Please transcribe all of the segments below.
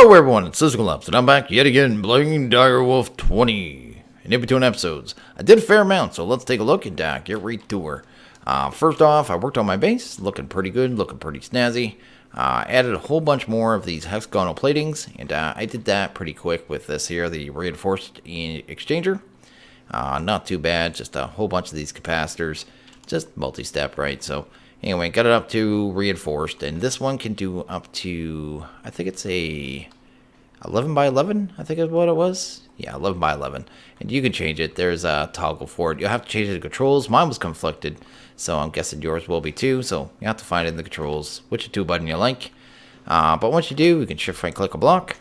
Hello everyone, it's Systemcollapse, and I'm back yet again playing Direwolf 20. And in between episodes, I did a fair amount, so let's take a look and get right to her. First off, I worked on my base, looking pretty good, looking pretty snazzy. Added a whole bunch more of these hexagonal platings, and I did that pretty quick with this here, the reinforced exchanger. Not too bad, just a whole bunch of these capacitors, just multi-step, right? So anyway, got it up to reinforced, and this one can do up to, I think it's a 11 by 11, I think is what it was. Yeah, 11 by 11. And you can change it. There's a toggle for it. You'll have to change the controls. Mine was conflicted, so I'm guessing yours will be too. So you have to find it in the controls, which two button you like. But once you do, you can shift right click a block.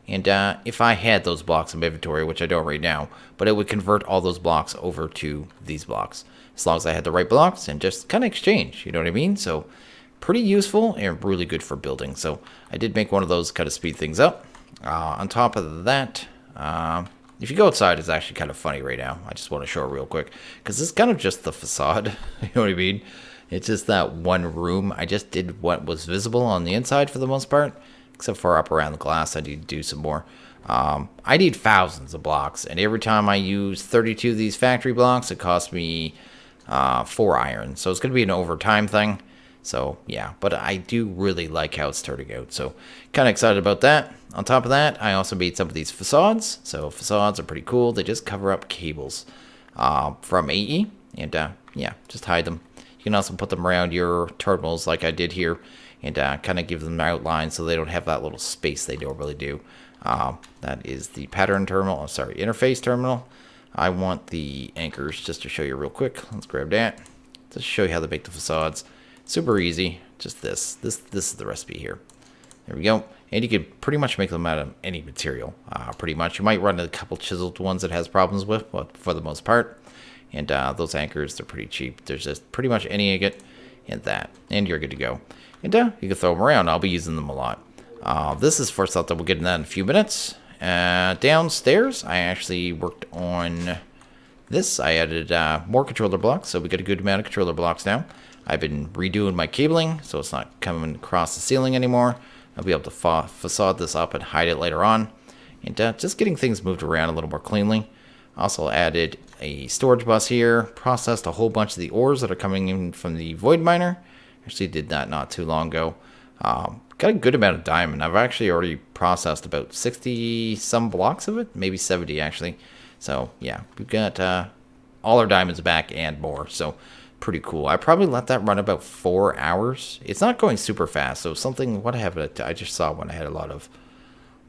And if I had those blocks in my inventory, which I don't right now, but it would convert all those blocks over to these blocks. As long as I had the right blocks and just kind of exchange, you know what I mean? So pretty useful and really good for building. So I did make one of those kind of speed things up. On top of that, if you go outside, it's actually kind of funny right now. I just want to show it real quick because it's kind of just the facade. You know what I mean? It's just that one room. I just did what was visible on the inside for the most part, except for up around the glass. I need to do some more. I need thousands of blocks, and every time I use 32 of these factory blocks, it costs me 4 iron. So it's going to be an overtime thing. So yeah, but I do really like how it's turning out. So kind of excited about that. On top of that, I also made some of these facades. So facades are pretty cool. They just cover up cables from AE, and yeah, just hide them. You can also put them around your terminals like I did here, and kind of give them outline so they don't have that little space they normally do. That is the pattern terminal. Oh, sorry, interface terminal. I want the anchors just to show you real quick. Let's grab that. Just show you how to make the facades. Super easy. Just this. This is the recipe here. There we go. And you can pretty much make them out of any material. Pretty much. You might run a couple chiseled ones that has problems with, but for the most part. And those anchors, they're pretty cheap. There's just pretty much any agate and that. And you're good to go. And you can throw them around. I'll be using them a lot. This is for something. We'll get into that in a few minutes. Downstairs, I actually worked on this. I added more controller blocks, so we got a good amount of controller blocks now. I've been redoing my cabling, so it's not coming across the ceiling anymore. I'll be able to facade this up and hide it later on. And just getting things moved around a little more cleanly. Also added a storage bus here. Processed a whole bunch of the ores that are coming in from the void miner. Actually did that not too long ago. Got a good amount of diamond. I've actually already processed about 60 some blocks of it. Maybe 70 actually. So yeah, we've got all our diamonds back and more. So pretty cool. I probably let that run about 4 hours. It's not going super fast. So something, what I have it, I just saw when I had a lot of,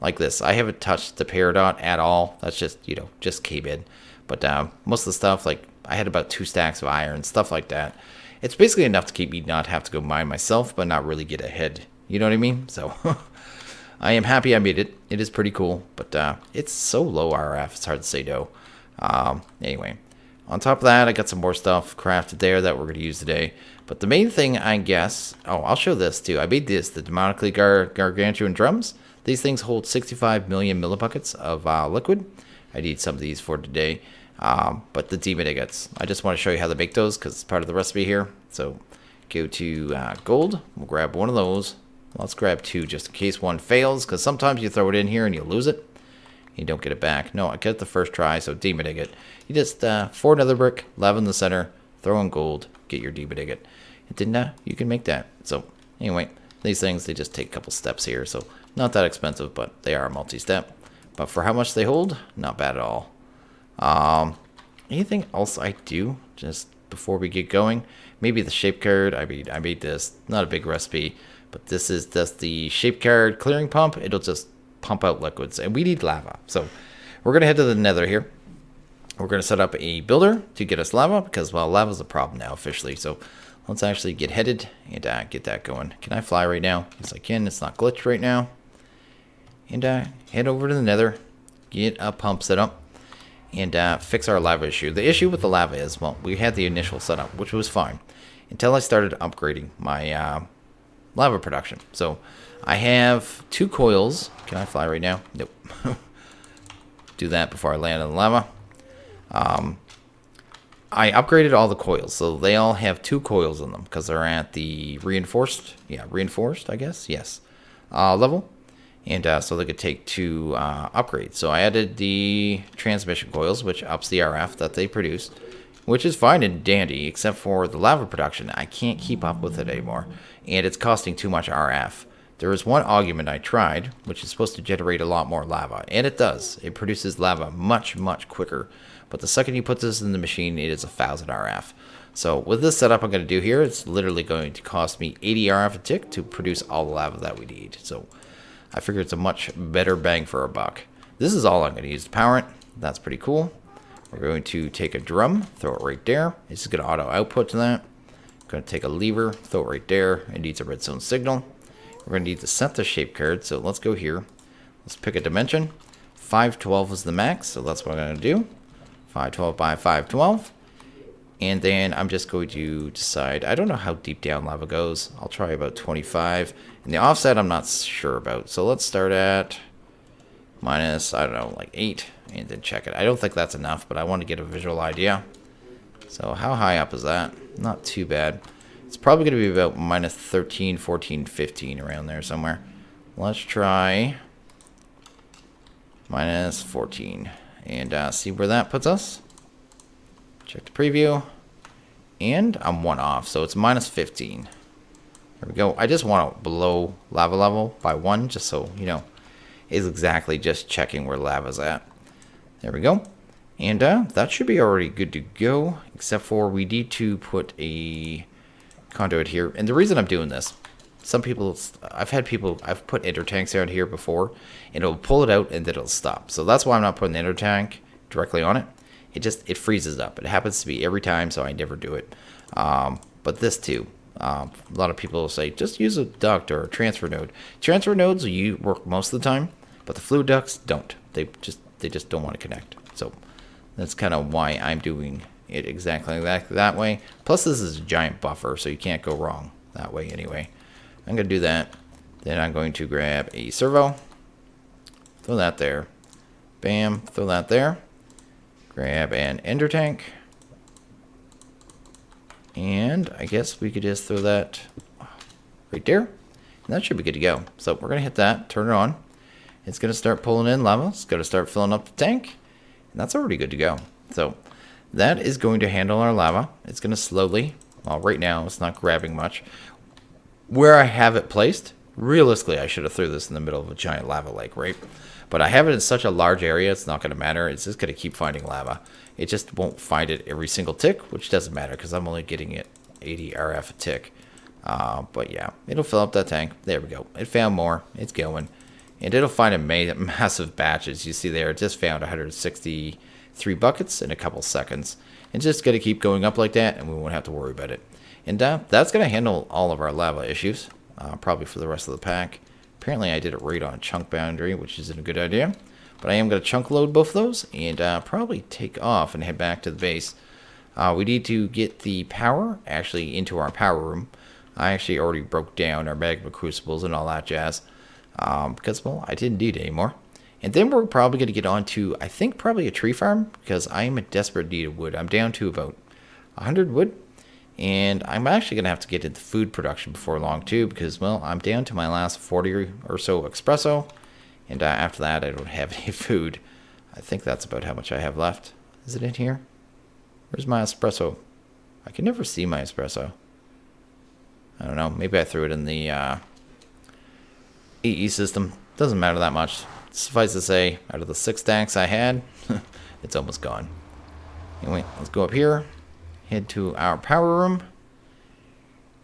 like this. I haven't touched the Peridot at all. That's just, you know, just came in. But most of the stuff, like I had about 2 stacks of iron, stuff like that. It's basically enough to keep me not have to go mine myself, but not really get ahead. You know what I mean? So I am happy I made it. It is pretty cool, but it's so low RF, it's hard to say no. Anyway. On top of that, I got some more stuff crafted there that we're going to use today. But the main thing, I guess... Oh, I'll show this, too. I made this, the demonically gargantuan drums. These things hold 65 million millibuckets of liquid. I need some of these for today. But the demon ingots. I just want to show you how to make those, because it's part of the recipe here. So, go to gold. We'll grab one of those. Let's grab 2, just in case one fails, because sometimes you throw it in here and you lose it. You don't get it back. No, I get it the first try, so demon ingot. You just 4 nether brick, lava in the center, throw in gold, get your demon ingot. And then you can make that. So anyway, these things, they just take a couple steps here. So not that expensive, but they are multi-step. But for how much they hold, not bad at all. Anything else I do just before we get going? Maybe the shape card. I made this. Not a big recipe, but this is just the shape card clearing pump. It'll just pump out liquids, and we need lava. So we're going to head to the nether here. We're going to set up a builder to get us lava, because, well, lava's a problem now officially. So let's actually get headed and get that going. Can I fly right now? Yes, I can. It's not glitched right now. And head over to the nether, get a pump set up, and fix our lava issue. The issue with the lava is, well, we had the initial setup, which was fine, until I started upgrading my lava production. So I have 2 coils. Can I fly right now? Nope. Do that before I land on the lava. I upgraded all the coils, so they all have 2 coils in them because they're at the reinforced, I guess, yes, level. And so they could take 2 upgrades. So I added the transmission coils, which ups the RF that they produce, which is fine and dandy, except for the lava production. I can't keep up with it anymore, and it's costing too much RF. There is one augment I tried, which is supposed to generate a lot more lava, and it does. It produces lava much, much quicker. But the second you put this in the machine, it is 1,000 RF. So with this setup I'm going to do here, it's literally going to cost me 80 RF a tick to produce all the lava that we need. So I figure it's a much better bang for our buck. This is all I'm going to use to power it. That's pretty cool. We're going to take a drum, throw it right there. It's just going to auto output to that. Going to take a lever, throw it right there. It needs a redstone signal. We're going to need to set the shape card, so let's go here. Let's pick a dimension. 512 is the max, so that's what I'm going to do. 512 by 512. And then I'm just going to decide, I don't know how deep down lava goes. I'll try about 25. And the offset I'm not sure about. So let's start at minus, I don't know, like 8. And then check it. I don't think that's enough, but I want to get a visual idea. So how high up is that? Not too bad. It's probably going to be about minus 13, 14, 15 around there somewhere. Let's try minus 14 and see where that puts us. Check the preview. And I'm 1 off, so it's minus 15. There we go. I just want to below lava level by 1, just so, you know, it's exactly just checking where lava's at. There we go. And that should be already good to go, except for we need to put a conduit here. And the reason I'm doing this, some people, I've put ender tanks out here before, and it'll pull it out and then it'll stop. So that's why I'm not putting the ender tank directly on it. It freezes up. It happens to be every time, so I never do it. But this too, a lot of people will say, just use a duct or a transfer node. Transfer nodes you work most of the time, but the fluid ducts don't. They just don't want to connect. So that's kind of why I'm doing it exactly that way. Plus, this is a giant buffer, so you can't go wrong that way anyway. I'm going to do that. Then I'm going to grab a servo. Throw that there. Bam. Throw that there. Grab an ender tank. And I guess we could just throw that right there. And that should be good to go. So we're going to hit that. Turn it on. It's going to start pulling in lava. It's going to start filling up the tank. And that's already good to go. So that is going to handle our lava. It's going to slowly, well, right now it's not grabbing much. Where I have it placed, realistically, I should have threw this in the middle of a giant lava lake, right? But I have it in such a large area, it's not going to matter. It's just going to keep finding lava. It just won't find it every single tick, which doesn't matter because I'm only getting it 80 RF a tick. But yeah, it'll fill up that tank. There we go. It found more. It's going. And it'll find a massive batch, as you see there. It just found 163 buckets in a couple seconds. It's just going to keep going up like that, and we won't have to worry about it. And that's going to handle all of our lava issues, probably for the rest of the pack. Apparently I did it right on chunk boundary, which isn't a good idea. But I am going to chunk load both of those and probably take off and head back to the base. We need to get the power actually into our power room. I actually already broke down our magma crucibles and all that jazz. Because, well, I didn't need it anymore. And then we're probably going to get on to, I think, probably a tree farm. Because I am in desperate need of wood. I'm down to about 100 wood. And I'm actually going to have to get into food production before long, too, because, well, I'm down to my last 40 or so espresso, and after that, I don't have any food. I think that's about how much I have left. Is it in here? Where's my espresso? I can never see my espresso. I don't know. Maybe I threw it in the EE system. Doesn't matter that much. Suffice to say, out of the 6 stacks I had, it's almost gone. Anyway, let's go up here. Head to our power room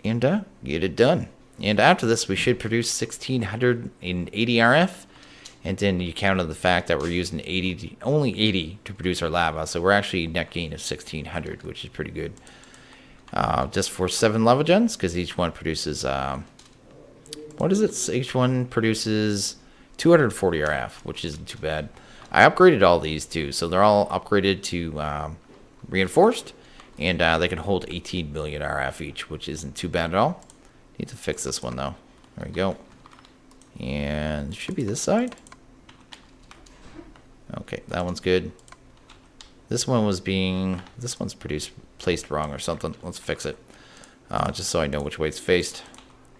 and get it done. And after this, we should produce 1,680 RF. And then you count on the fact that we're using only 80 to produce our lava. So we're actually net gain of 1,600, which is pretty good. Just for 7 lava gens, because each one produces, what is it? Each one produces 240 RF, which isn't too bad. I upgraded all these too. So they're all upgraded to reinforced. And they can hold 18 million RF each, which isn't too bad at all. Need to fix this one, though. There we go. And it should be this side. Okay, that one's good. This one's placed wrong or something. Let's fix it. Just so I know which way it's faced.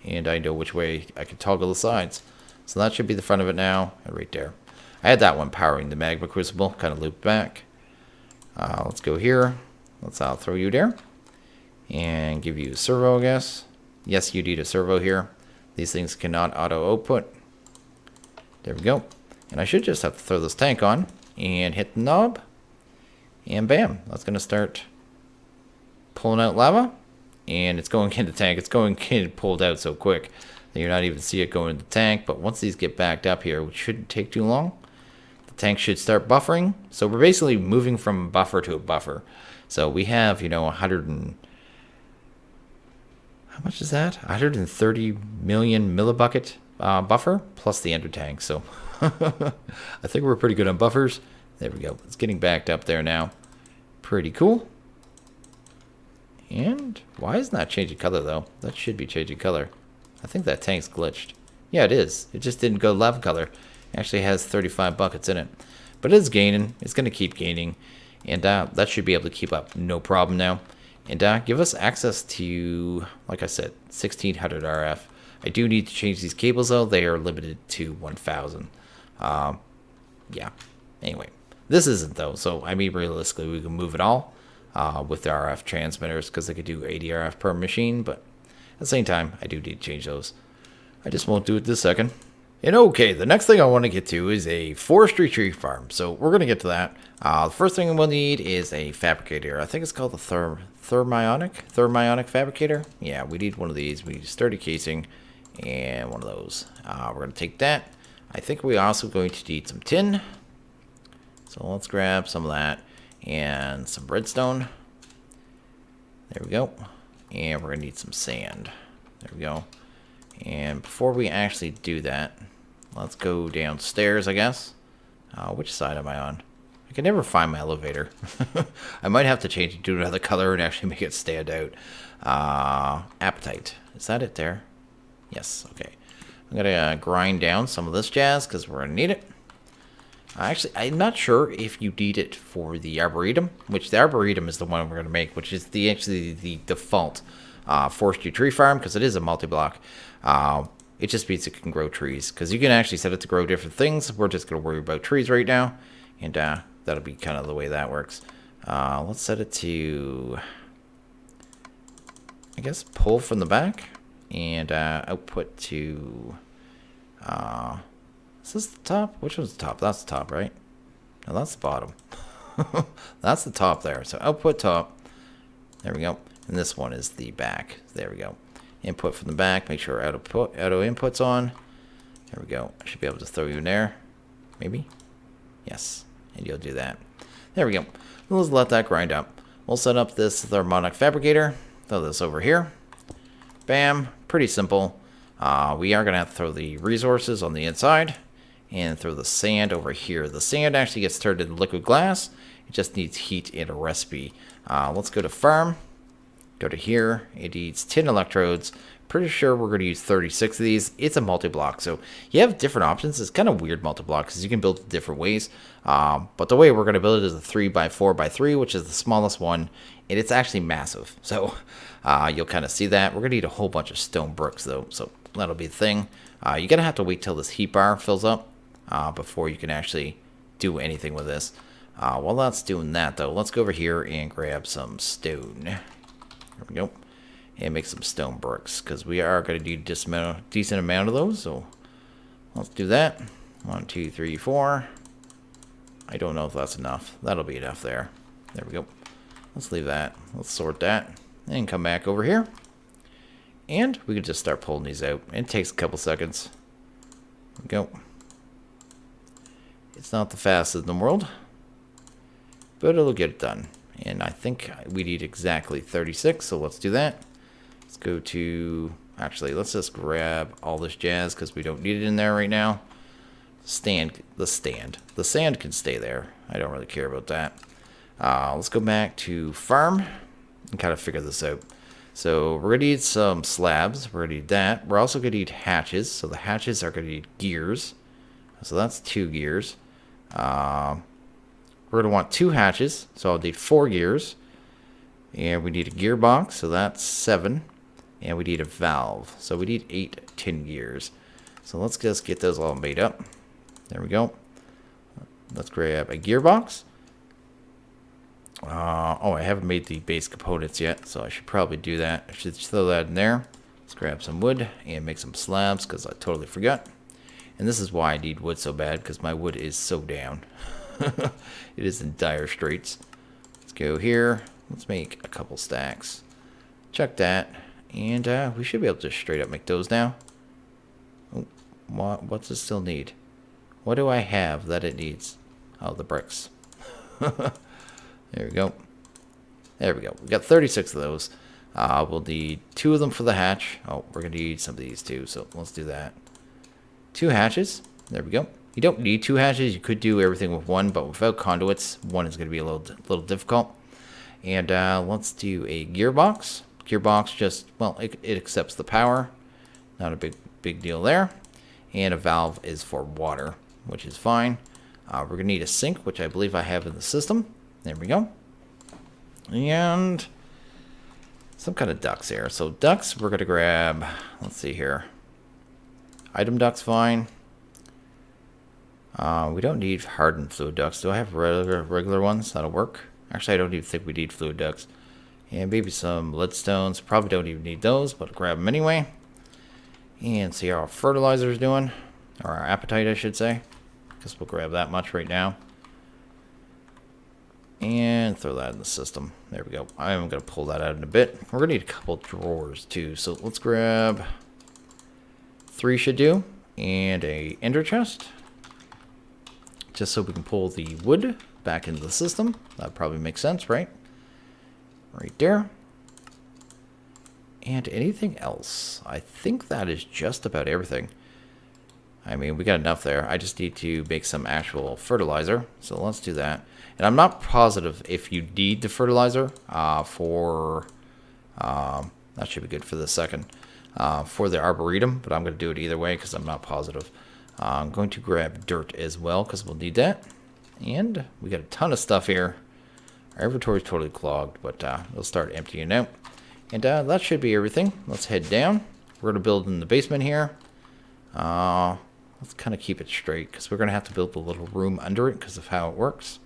And I know which way I can toggle the sides. So that should be the front of it now, right there. I had that one powering the magma crucible, kind of looped back. Let's go here. Let's throw you there. And give you a servo, I guess. Yes, you need a servo here. These things cannot auto output. There we go. And I should just have to throw this tank on and hit the knob. And bam, that's going to start pulling out lava. And it's going in the tank. It's going getting pulled out so quick that you're not even see it going in the tank. But once these get backed up here, which shouldn't take too long, the tank should start buffering. So we're basically moving from a buffer to a buffer. So we have, you know, 100 and... How much is that? 130 million millibucket buffer plus the ender tank. So I think we're pretty good on buffers. There we go. It's getting backed up there now. Pretty cool. And why isn't that changing color though? That should be changing color. I think that tank's glitched. Yeah, it is. It just didn't go lava color. It actually has 35 buckets in it. But it is gaining. It's going to keep gaining. And that should be able to keep up. No problem now. And give us access to, like I said, 1600 RF. I do need to change these cables though. They are limited to 1000. Yeah. Anyway, this isn't though. So I mean, realistically, we can move it all with the RF transmitters because they could do 80 RF per machine. But at the same time, I do need to change those. I just won't do it this second. And okay, the next thing I want to get to is a forestry tree farm. So we're going to get to that. The first thing we'll need is a fabricator. I think it's called the thermionic fabricator. Yeah, we need one of these. We need a sturdy casing and one of those. We're going to take that. I think we're also going to need some tin. So let's grab some of that and some redstone. There we go. And we're going to need some sand. There we go. And before we actually do that, let's go downstairs, I guess. Which side am I on? I can never find my elevator. I might have to change it to another color and actually make it stand out. Appetite. Is that it there? Yes, okay. I'm going to grind down some of this jazz because we're going to need it. Actually, I'm not sure if you need it for the arboretum, which the arboretum is the one we're going to make, which is actually the default forestry tree farm because it is a multi-block. It just means it can grow trees because you can actually set it to grow different things. We're just going to worry about trees right now, and that'll be kind of the way that works. Let's set it to, I guess, pull from the back and output to, is this the top? Which one's the top? That's the top, right? No, that's the bottom. That's the top there. So output top. There we go. And this one is the back. There we go. Input from the back. Make sure auto input's on. There we go. I should be able to throw you in there. Maybe. Yes. And you'll do that. There we go. Let's let that grind up. We'll set up this thermonic fabricator. Throw this over here. Bam. Pretty simple. We are going to have to throw the resources on the inside. And throw the sand over here. The sand actually gets turned into liquid glass. It just needs heat and a recipe. Let's go to farm. Go to here. It needs 10 electrodes. Pretty sure we're going to use 36 of these. It's a multi-block, so you have different options. It's kind of weird multi-block because you can build it different ways. But the way we're going to build it is a 3x4x3, which is the smallest one, and it's actually massive. So you'll kind of see that. We're going to need a whole bunch of stone bricks, though, so that'll be the thing. You're going to have to wait till this heat bar fills up before you can actually do anything with this. While that's doing that, though, let's go over here and grab some stone. There we go. And make some stone bricks, because we are going to need a decent amount of those. So let's do that. 1, 2, 3, 4. I don't know if that's enough. That'll be enough there. There we go. Let's leave that. Let's sort that. And come back over here. And we can just start pulling these out. It takes a couple seconds. There we go. It's not the fastest in the world, but it'll get it done. And I think we need exactly 36, so let's do that. Let's go to, actually, let's just grab all this jazz because we don't need it in there right now. The sand can stay there. I don't really care about that. Let's go back to farm and kind of figure this out. So we're going to need some slabs. We're going to need that. We're also going to need hatches. So the hatches are going to need gears. So that's 2 gears. We're going to want 2 hatches. So I'll need 4 gears. And we need a gearbox. So that's 7. And we need a valve. So we need 8 tin gears. So let's just get those all made up. There we go. Let's grab a gearbox. Oh, I haven't made the base components yet, so I should probably do that. I should throw that in there. Let's grab some wood and make some slabs, because I totally forgot. And this is why I need wood so bad, because my wood is so down. It is in dire straits. Let's go here. Let's make a couple stacks. Chuck that. And we should be able to just straight up make those now. Oh, what's it still need? What do I have that it needs? Oh, the bricks. There we go. There we go. We got 36 of those. We'll need 2 of them for the hatch. Oh, we're going to need some of these too, so let's do that. 2 hatches. There we go. You don't need 2 hatches. You could do everything with 1, but without conduits, 1 is going to be a little difficult. And let's do a gearbox. Gearbox just, well, it accepts the power. Not a big deal there. And a valve is for water, which is fine. We're going to need a sink, which I believe I have in the system. There we go. And some kind of ducts here. So ducts, we're going to grab, let's see here. Item ducts, fine. We don't need hardened fluid ducts. Do I have regular ones? That'll work. Actually, I don't even think we need fluid ducts. And maybe some leadstones. Probably don't even need those, but I'll grab them anyway. And see how our fertilizer is doing. Or our appetite, I should say. Guess we'll grab that much right now. And throw that in the system. There we go. I'm going to pull that out in a bit. We're going to need a couple drawers too. So let's grab 3 should do. And a ender chest. Just so we can pull the wood back into the system. That probably makes sense, right? Right there. And anything else? I think that is just about everything. I mean, we got enough there. I just need to make some actual fertilizer. So let's do that. And I'm not positive if you need the fertilizer that should be good for the second, for the arboretum, but I'm going to do it either way because I'm not positive. I'm going to grab dirt as well because we'll need that. And we got a ton of stuff here. Our inventory is totally clogged, but we'll start emptying out. And that should be everything. Let's head down. We're going to build in the basement here. Let's kind of keep it straight because we're going to have to build a little room under it because of how it works.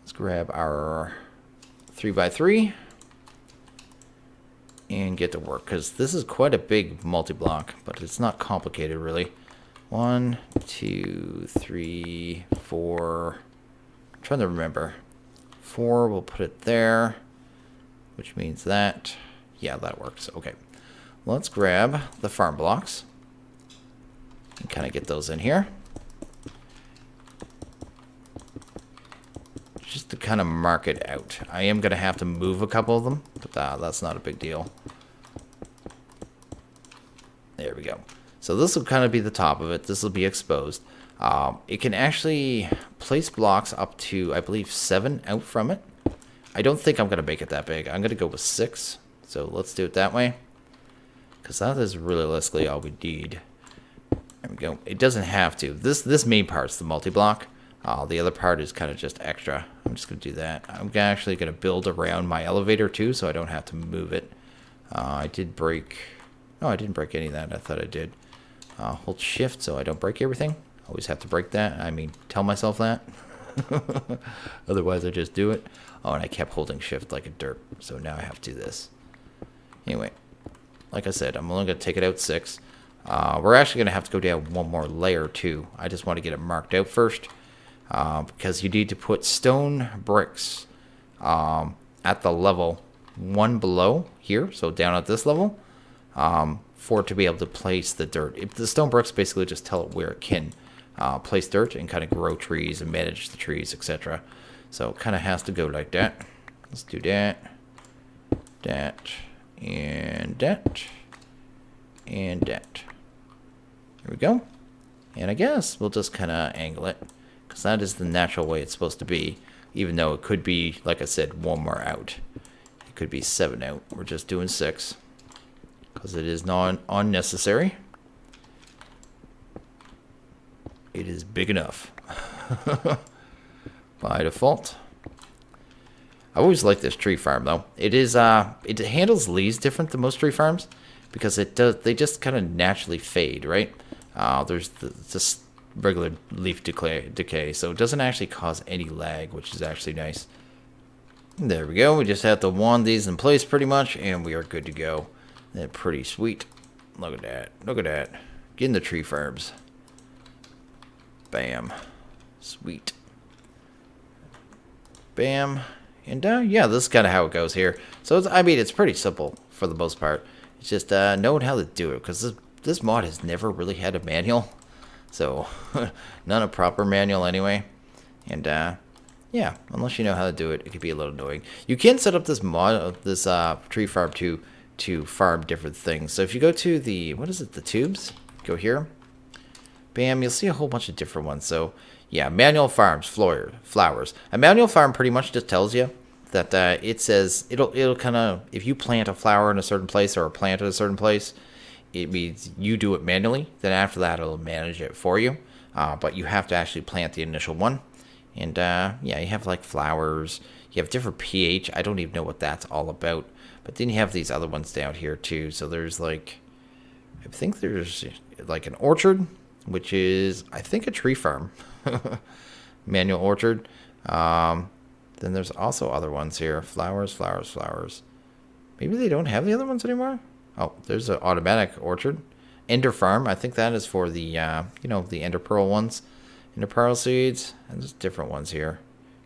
Let's grab our 3x3 and get to work because this is quite a big multi-block, but it's not complicated really. 1, 2, 3, 4. I'm trying to remember. 4, we'll put it there, which means that, yeah, that works. Okay, let's grab the farm blocks and kind of get those in here. Just to kind of mark it out. I am going to have to move a couple of them, but that's not a big deal. There we go. So this will kind of be the top of it. This will be exposed. It can actually place blocks up to, I believe, 7 out from it. I don't think I'm going to make it that big. I'm going to go with 6. So let's do it that way. Because that is realistically all we need. There we go. It doesn't have to. This main part's the multi-block. The other part is kind of just extra. I'm just going to do that. I'm actually going to build around my elevator too, so I don't have to move it. I did break... No, I didn't break any of that. I thought I did. Hold shift so I don't break everything. Always have to break that. I mean, tell myself that. Otherwise, I just do it. Oh, and I kept holding shift like a derp, so now I have to do this. Anyway, like I said, I'm only going to take it out 6. We're actually going to have to go down 1 more layer too. I just want to get it marked out first. Because you need to put stone bricks at the level 1 below here, so down at this level, for it to be able to place the dirt. If the stone bricks basically just tell it where it can place dirt and kind of grow trees and manage the trees, etc. So it kind of has to go like that. Let's do that, that, and that, and that. There we go. And I guess we'll just kind of angle it. Because that is the natural way it's supposed to be. Even though it could be, like I said, 1 more out. It could be 7 out. We're just doing 6. Because it is not unnecessary. It is big enough. By default. I always like this tree farm though. It is it handles leaves different than most tree farms. Because it does, they just kind of naturally fade, right? There's just regular leaf decay, so it doesn't actually cause any lag, which is actually nice. There we go. We just have to wand these in place pretty much, and we are good to go. They're pretty sweet. Look at that. Look at that. Get in the tree farms. Bam. Sweet. Bam. And yeah, this is kind of how it goes here. So I mean, it's pretty simple for the most part. It's just knowing how to do it, because this mod has never really had a manual. So, not a proper manual anyway. And yeah, unless you know how to do it, it could be a little annoying. You can set up this mod, this tree farm to farm different things. So if you go to the, what is it, the tubes? Go here. Bam, you'll see a whole bunch of different ones. So yeah, manual farms, flowers. A manual farm pretty much just tells you that it says, it'll kind of, if you plant a flower in a certain place or a plant in a certain place, it means you do it manually. Then after that, it'll manage it for you. But you have to actually plant the initial one. And yeah, you have like flowers. You have different pH. I don't even know what that's all about. But then you have these other ones down here too. So there's like, I think there's like an orchard, which is, I think, a tree farm. Manual orchard. Then there's also other ones here. Flowers. Maybe they don't have the other ones anymore? Oh, there's an automatic orchard. Ender farm. I think that is for the, you know, the ender pearl ones. Ender pearl seeds. And there's different ones here.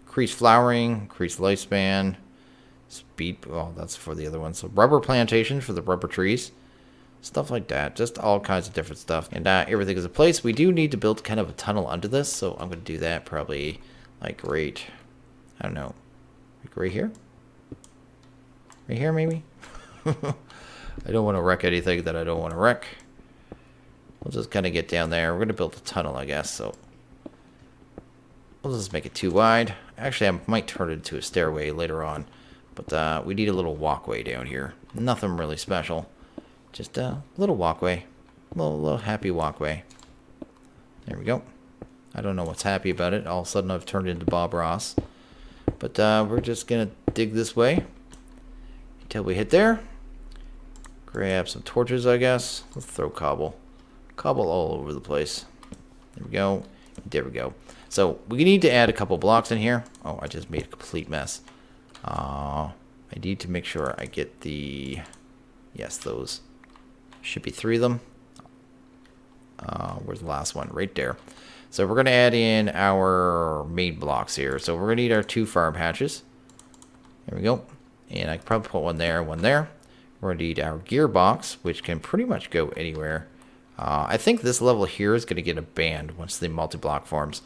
Increased flowering. Increased lifespan. Speed. Oh, that's for the other ones. So rubber plantation for the rubber trees. Stuff like that. Just all kinds of different stuff. And everything is in place. We do need to build kind of a tunnel under this. So I'm going to do that probably like right, I don't know, like right here? Right here maybe? I don't want to wreck anything that I don't want to wreck. We'll just kind of get down there. We're going to build a tunnel, I guess. So we'll just make it too wide. Actually, I might turn it into a stairway later on. But we need a little walkway down here. Nothing really special. Just a little walkway. A little happy walkway. There we go. I don't know what's happy about it. All of a sudden I've turned into Bob Ross. But we're just going to dig this way until we hit there. Grab some torches, I guess. Let's throw cobble. Cobble all over the place. There we go. There we go. So we need to add a couple blocks in here. Oh, I just made a complete mess. I need to make sure I get the... Yes, those. Should be 3 of them. Where's the last one? Right there. So we're going to add in our main blocks here. So we're going to need our 2 farm hatches. There we go. And I can probably put one there, one there. We're going to need our gearbox, which can pretty much go anywhere. I think this level here is going to get a band once the multi-block forms,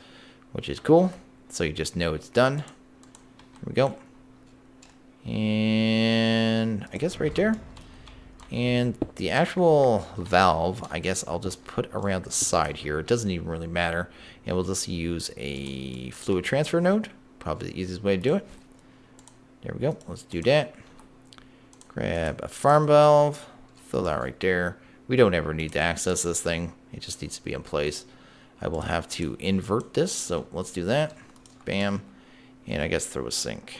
which is cool. So you just know it's done. Here we go. And I guess right there. And the actual valve, I guess I'll just put around the side here. It doesn't even really matter. And we'll just use a fluid transfer node. Probably the easiest way to do it. There we go. Let's do that. Grab a farm valve. Fill that right there. We don't ever need to access this thing. It just needs to be in place. I will have to invert this. So let's do that. Bam. And I guess throw a sink.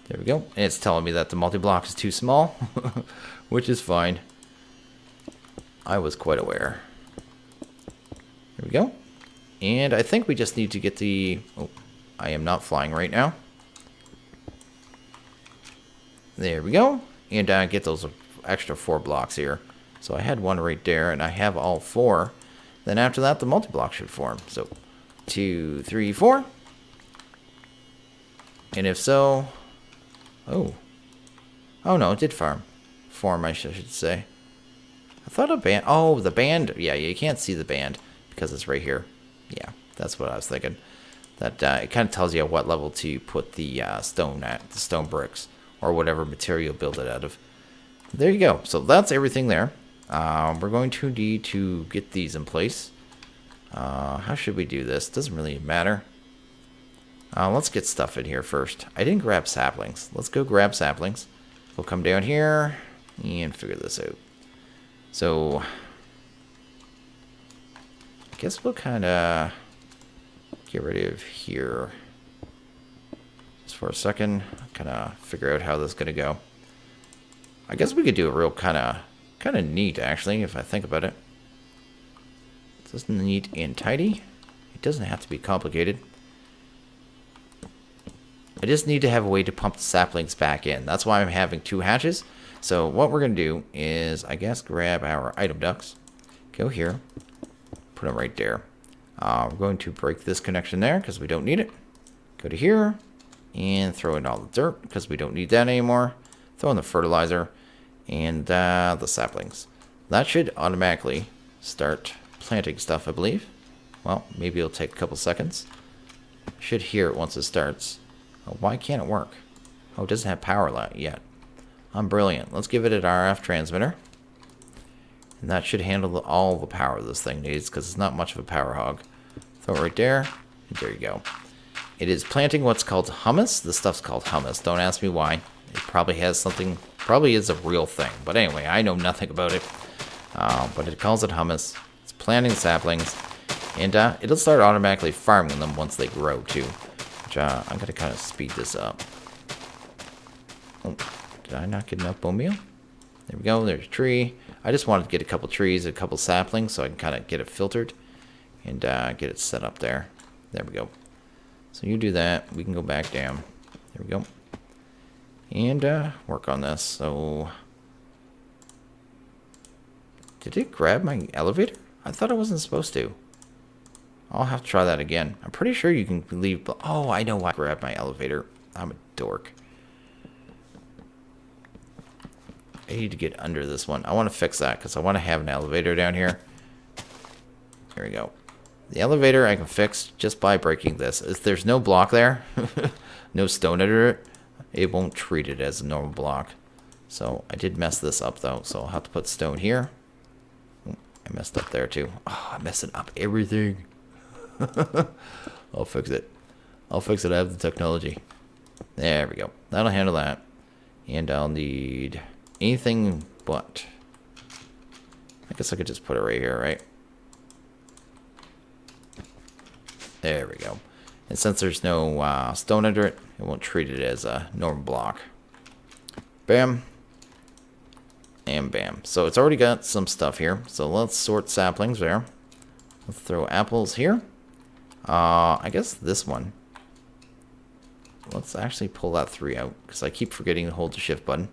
There we go. And it's telling me that the multi-block is too small, which is fine. I was quite aware. There we go. And I think we just need to get the... Oh, I am not flying right now. There we go. And get those extra 4 blocks here. So I had one right there, and I have all 4. Then after that, the multi-block should form. So 2, 3, 4. And if so... Oh. Oh, no, it did form, I should say. I thought a band... Oh, the band... Yeah, you can't see the band because it's right here. Yeah, that's what I was thinking. That it kind of tells you at what level to put the stone at, the stone bricks, or whatever material you build it out of. There you go. So that's everything there. We're going to need to get these in place. How should we do this? Doesn't really matter. Let's get stuff in here first. I didn't grab saplings. Let's go grab saplings. We'll come down here and figure this out. So, I guess we'll kind of get rid of here. Just for a second. Kind of figure out how this is going to go. I guess we could do a real kind of neat, actually, if I think about it. Just neat and tidy. It doesn't have to be complicated. I just need to have a way to pump the saplings back in. That's why I'm having 2 hatches. So what we're going to do is, I guess, grab our item ducts. Go here. Put them right there. We're going to break this connection there because we don't need it. Go to here and throw in all the dirt because we don't need that anymore. Throw in the fertilizer and the saplings. That should automatically start planting stuff, I believe. Well, maybe it'll take a couple seconds. Should hear it once it starts. Oh, why can't it work? Oh, it doesn't have power yet. I'm brilliant. Let's give it an RF transmitter. And that should handle all the power this thing needs because it's not much of a power hog. Throw it right there. And there you go. It is planting what's called hummus. This stuff's called hummus. Don't ask me why. It probably has something, probably is a real thing. But anyway, I know nothing about it. But it calls it hummus. It's planting saplings. And it'll start automatically farming them once they grow too. Which I'm going to kind of speed this up. Oh, did I not get enough bone meal? There we go. There's a tree. I just wanted to get a couple trees, a couple saplings, so I can kind of get it filtered and get it set up there. There we go. So you do that. We can go back down. There we go. And work on this. So, did it grab my elevator? I thought it wasn't supposed to. I'll have to try that again. I'm pretty sure you can leave. Oh, I know why I grabbed my elevator. I'm a dork. I need to get under this one. I want to fix that because I want to have an elevator down here. There we go. The elevator I can fix just by breaking this. If there's no block there, no stone under it, it won't treat it as a normal block. So I did mess this up though, so I'll have to put stone here. I messed up there too. Oh, I'm messing up everything. I'll fix it. I'll fix it. I have the technology. There we go. That'll handle that. And I'll need anything but. I guess I could just put it right here, right? There we go. And since there's no stone under it, it won't treat it as a normal block. Bam. And bam. So it's already got some stuff here. So let's sort saplings there. Let's throw apples here. I guess this one. Let's actually pull that 3 out because I keep forgetting to hold the shift button.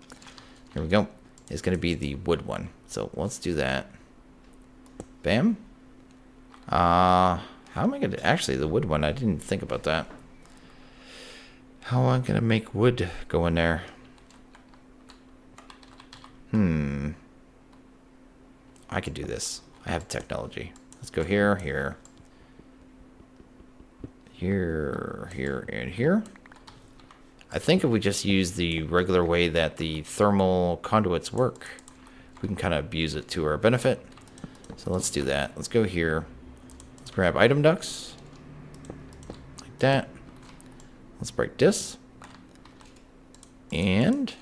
Here we go. It's going to be the wood one. So let's do that. Bam. How am I going to... Actually, the wood one, I didn't think about that. How am I going to make wood go in there? I can do this. I have technology. Let's go here, here. Here, here, and here. I think if we just use the regular way that the thermal conduits work, we can kind of abuse it to our benefit. So let's do that. Let's go here. Let's grab item ducts. Like that. Let's break this. And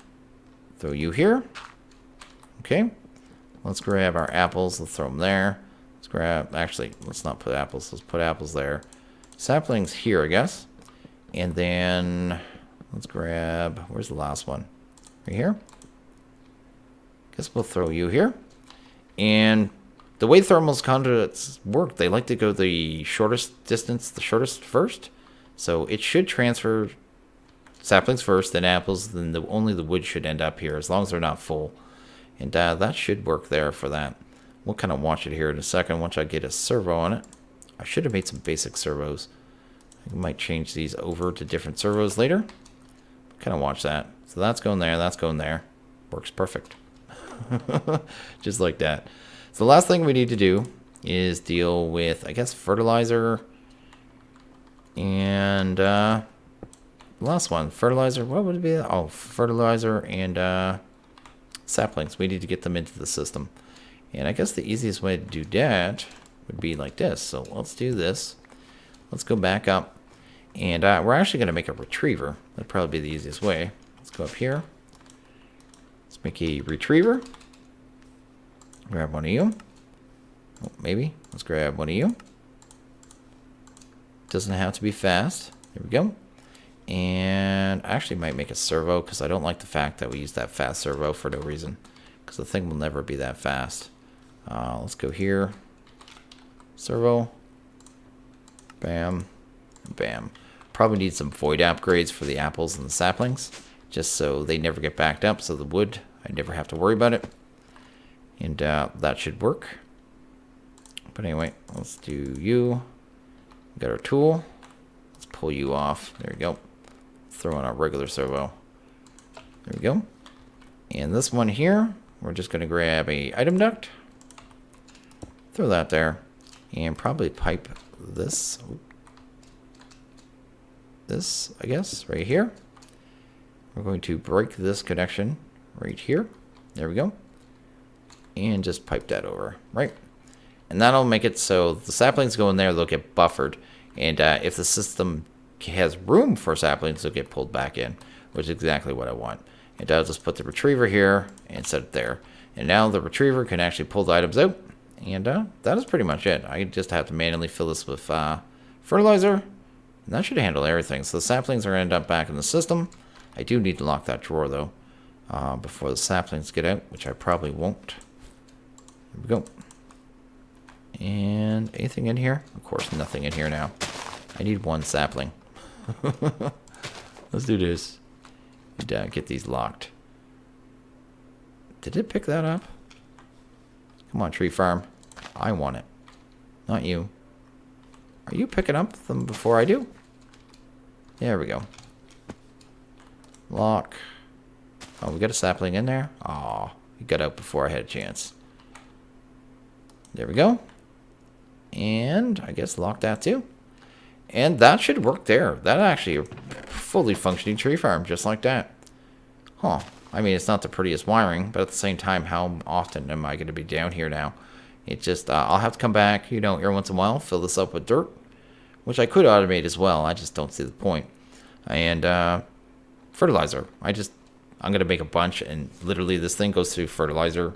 throw you here. Okay. Let's grab our apples. Let's throw them there. Let's grab... Actually, let's not put apples. Let's put apples there. Saplings here, I guess. And then... Let's grab... Where's the last one? Right here. Guess we'll throw you here. And the way thermal conduits work, they like to go the shortest distance, the shortest first. So it should transfer saplings first, then apples, then only the wood should end up here, as long as they're not full. And that should work there for that. We'll kind of watch it here in a second once I get a servo on it. I should have made some basic servos. I might change these over to different servos later. Kind of watch that. So that's going there, that's going there. Works perfect. Just like that. So the last thing we need to do is deal with, I guess, fertilizer. And last one, fertilizer. What would it be? Oh, fertilizer and saplings. We need to get them into the system. And I guess the easiest way to do that would be like this. So let's do this. Let's go back up. And we're actually going to make a retriever. That'd probably be the easiest way. Let's go up here. Let's make a retriever. Grab one of you. Oh, maybe. Let's grab one of you. Doesn't have to be fast. There we go. And I actually might make a servo because I don't like the fact that we use that fast servo for no reason. Because the thing will never be that fast. Let's go here. Servo. Bam. Bam. Probably need some void upgrades for the apples and the saplings, just so they never get backed up, so the wood, I never have to worry about it. And that should work. But anyway, let's do you. We got our tool. Let's pull you off. There we go. Throw in our regular servo. There we go. And this one here, we're just going to grab a item duct. Throw that there. And probably pipe this. This, I guess, right here. We're going to break this connection right here. There we go. And just pipe that over, right? And that'll make it so the saplings go in there, they'll get buffered. And if the system has room for saplings, they'll get pulled back in, which is exactly what I want. And I'll just put the retriever here and set it there. And now the retriever can actually pull the items out. And that is pretty much it. I just have to manually fill this with fertilizer. And that should handle everything. So the saplings are going to end up back in the system. I do need to lock that drawer, though, before the saplings get out, which I probably won't. There we go. And anything in here? Of course, nothing in here now. I need one sapling. Let's do this. And, get these locked. Did it pick that up? Come on, tree farm. I want it. Not you. Are you picking up them before I do? There we go. Lock. Oh, we got a sapling in there? Aw, he got out before I had a chance. There we go. And I guess lock that too. And that should work there. That actually a fully functioning tree farm, just like that. Huh. I mean, it's not the prettiest wiring, but at the same time, how often am I going to be down here now? It just, I'll have to come back, you know, every once in a while, fill this up with dirt, which I could automate as well. I just don't see the point. And fertilizer. I'm going to make a bunch, and literally this thing goes through fertilizer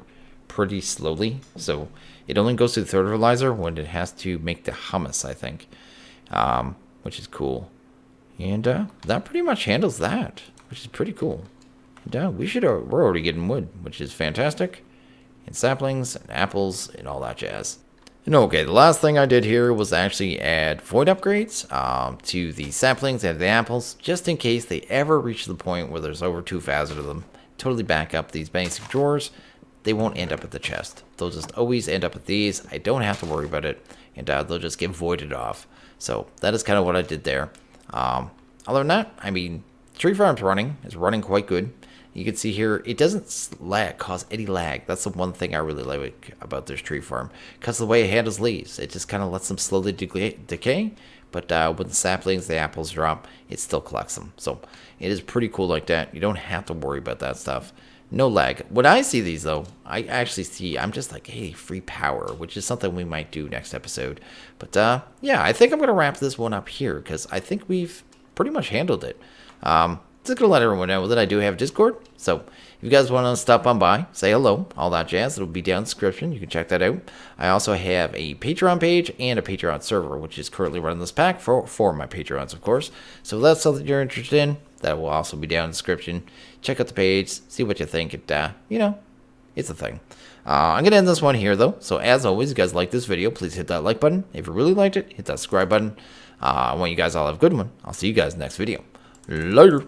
pretty slowly. So it only goes through the fertilizer when it has to make the hummus, I think, which is cool. And that pretty much handles that, which is pretty cool. And we're already getting wood, which is fantastic. And saplings and apples and all that jazz. And okay, the last thing I did here was actually add void upgrades to the saplings and the apples, just in case they ever reach the point where there's over 2,000 of them. Totally back up these basic drawers. They won't end up at the chest. They'll just always end up at these. I don't have to worry about it, and they'll just get voided off. So that is kind of what I did there. Other than that, I mean, tree farm's running. It's running quite good. You can see here, it doesn't cause any lag. That's the one thing I really like about this tree farm. Because the way it handles leaves, it just kind of lets them slowly decay. But when the saplings, the apples drop, it still collects them. So it is pretty cool like that. You don't have to worry about that stuff. No lag. When I see these, though, I actually see, I'm just like, hey, free power, which is something we might do next episode. But yeah, I think I'm going to wrap this one up here, because I think we've pretty much handled it. Just going to let everyone know that I do have Discord. So if you guys want to stop on by, say hello, all that jazz, it'll be down in the description. You can check that out. I also have a Patreon page and a Patreon server, which is currently running this pack for my Patreons, of course. So if that's something you're interested in, that will also be down in the description. Check out the page, see what you think. You know, it's a thing. I'm going to end this one here, though. So as always, if you guys like this video, please hit that like button. If you really liked it, hit that subscribe button. I want you guys all have a good one. I'll see you guys next video. Later.